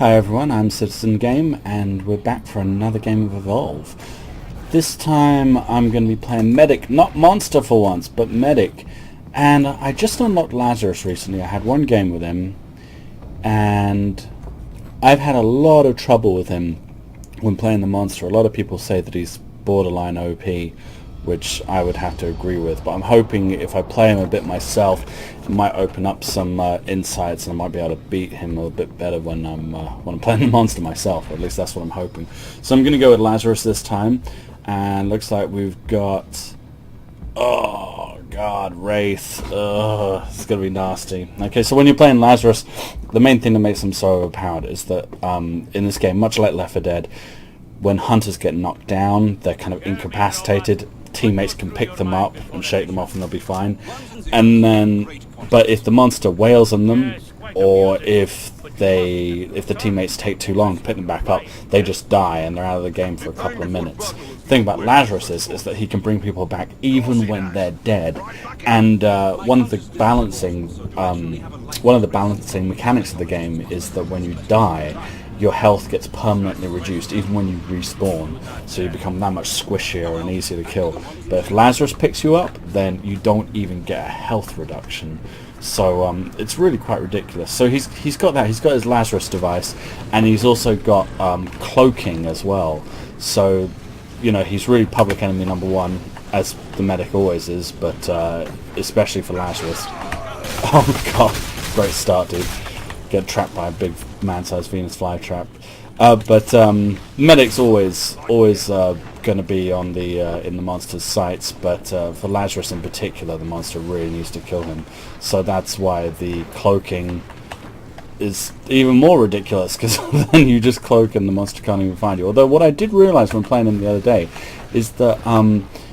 Hi everyone, I'm Citizen Game and we're back for another game of Evolve. This time I'm going to be playing Medic, not Monster for once, but Medic. And I just unlocked Lazarus recently. I had one game with him and I've had a lot of trouble with him when playing the Monster. A lot of people say that he's borderline OP, which I would have to agree with, but I'm hoping if I play him a bit myself, it might open up some insights and I might be able to beat him a bit better when I'm playing the Monster myself, or at least that's what I'm hoping. So I'm going to go with Lazarus this time, and looks like we've got, oh god, Wraith. It's going to be nasty. Okay, so when you're playing Lazarus, the main thing that makes him so overpowered is that in this game, much like Left 4 Dead, when hunters get knocked down, they're kind of incapacitated. Teammates can pick them up and shake them off and they'll be fine. And then, but if the monster wails on them, or if the teammates take too long to pick them back up, they just die and they're out of the game for a couple of minutes. The thing about Lazarus is that he can bring people back even when they're dead. And one of the balancing mechanics of the game is that when you die, your health gets permanently reduced even when you respawn, so you become that much squishier and easier to kill. But if Lazarus picks you up, then you don't even get a health reduction. So it's really quite ridiculous. So he's got that. He's got his Lazarus device, and he's also got cloaking as well. So you know, he's really public enemy number one, as the Medic always is, but especially for Lazarus. Oh my god, great start, dude. Get trapped by a big man-sized Venus flytrap. But Medic's always going to be on the in the monster's sights, but for Lazarus in particular, the monster really needs to kill him. So that's why the cloaking is even more ridiculous, because then you just cloak and the monster can't even find you. Although what I did realise when playing him the other day is that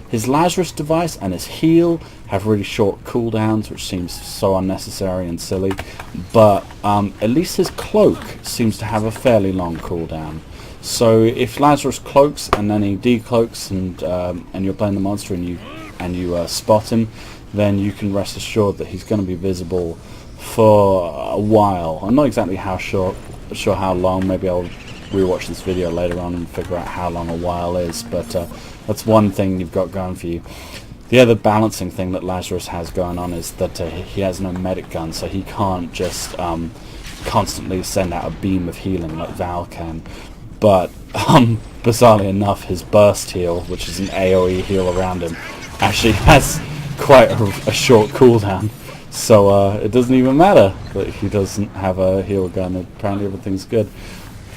his Lazarus device and his heal have really short cooldowns, which seems so unnecessary and silly, but at least his cloak seems to have a fairly long cooldown. So if Lazarus cloaks and then he decloaks and you're playing the monster and you spot him, then you can rest assured that he's going to be visible for a while. I'm not exactly sure how long. Maybe I'll rewatch this video later on and figure out how long a while is, but that's one thing you've got going for you. The other balancing thing that Lazarus has going on is that he has no medic gun, so he can't just constantly send out a beam of healing like Val can. But bizarrely enough, his burst heal, which is an AoE heal around him, actually has quite a short cooldown. So it doesn't even matter that he doesn't have a heal gun. Apparently everything's good.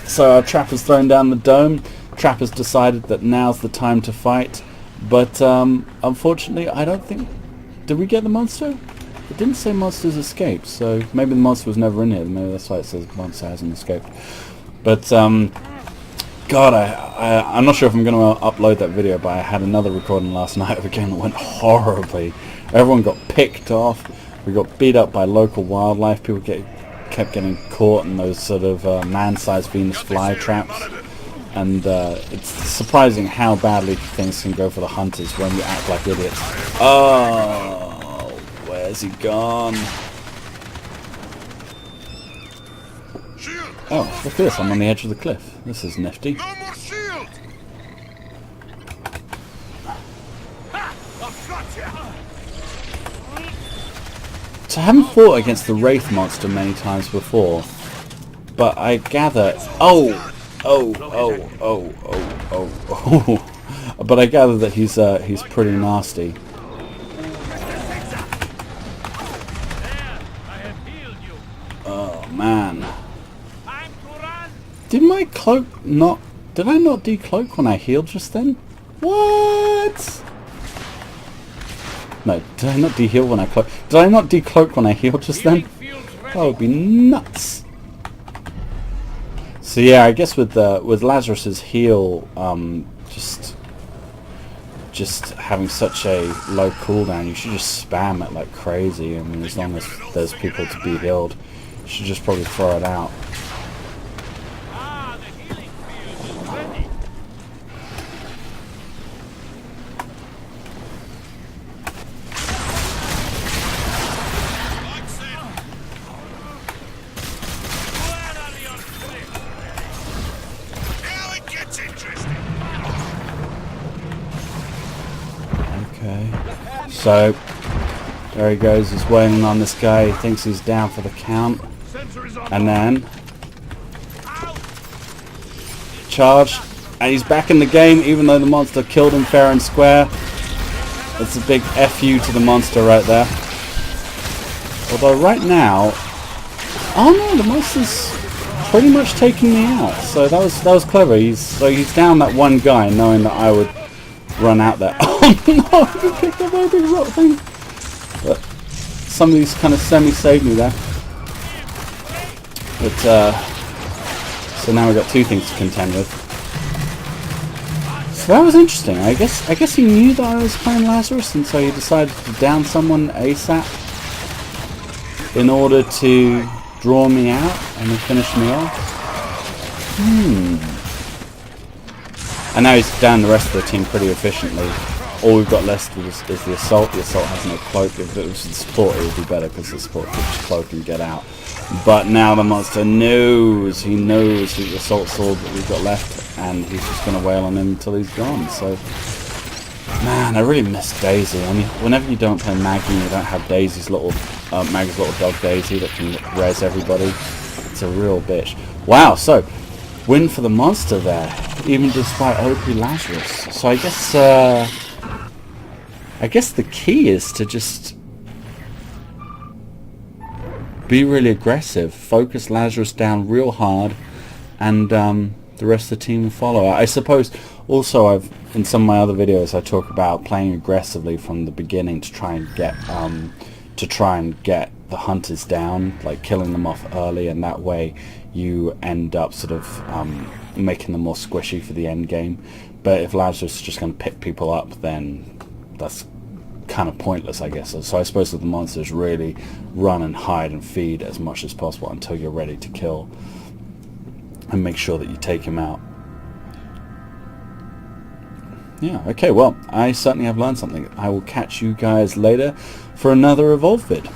So Trapper's thrown down the dome. Trapper's decided that now's the time to fight. But unfortunately, I don't think... Did we get the monster? It didn't say monsters escaped, so maybe the monster was never in here. Maybe that's why it says monster hasn't escaped. But, God, I'm not sure if I'm going to upload that video, but I had another recording last night of a game that went horribly. Everyone got picked off. We got beat up by local wildlife. People kept getting caught in those sort of man-sized Venus flytraps. And it's surprising how badly things can go for the hunters when you act like idiots. Oh, where's he gone? Oh, look at this, I'm on the edge of the cliff. This is nifty. No more shield. So I haven't fought against the Wraith monster many times before, but I gather... But I gather that he's pretty nasty. Oh man. Did my cloak not... Did I not decloak when I healed just then? What? No, did I not de-heal when I cloaked? Did I not decloak when I healed just then? That would be nuts. So yeah, I guess with Lazarus's heal, just having such a low cooldown, you should just spam it like crazy. I mean, as long as there's people to be healed, you should just probably throw it out. So there he goes, he's wailing on this guy, he thinks he's down for the count, and then charge, and he's back in the game even though the monster killed him fair and square. That's a big FU to the monster right there. Although right now, oh no, the monster's pretty much taking me out. So that was clever. He's down that one guy, knowing that I would run out there. Oh no! He picked up a big rock thing. But somebody's kind of semi-saved me there. But so now we've got two things to contend with. So that was interesting. I guess he knew that I was playing Lazarus, and so he decided to down someone ASAP in order to draw me out and then finish me off. And now he's down the rest of the team pretty efficiently. All we've got left is the assault. The assault has no cloak. If it was the support, it would be better because the support could just cloak and get out. But now the monster knows. He knows the assault sword that we've got left, and he's just going to wail on him until he's gone. So, man, I really miss Daisy. I mean, whenever you don't play Maggie and you don't have Daisy's Maggie's little dog Daisy that can res everybody, it's a real bitch. Wow, so win for the monster there, even despite OP Lazarus. So I guess the key is to just be really aggressive, focus Lazarus down real hard, and the rest of the team will follow. I suppose also in some of my other videos I talk about playing aggressively from the beginning to try and get the hunters down, like killing them off early, and that way you end up sort of making them more squishy for the end game. But if Lazarus is just going to pick people up, then that's kind of pointless, I guess. So I suppose with the monsters, really run and hide and feed as much as possible until you're ready to kill, and make sure that you take him out. Yeah, okay, well, I certainly have learned something. I will catch you guys later for another Evolve vid.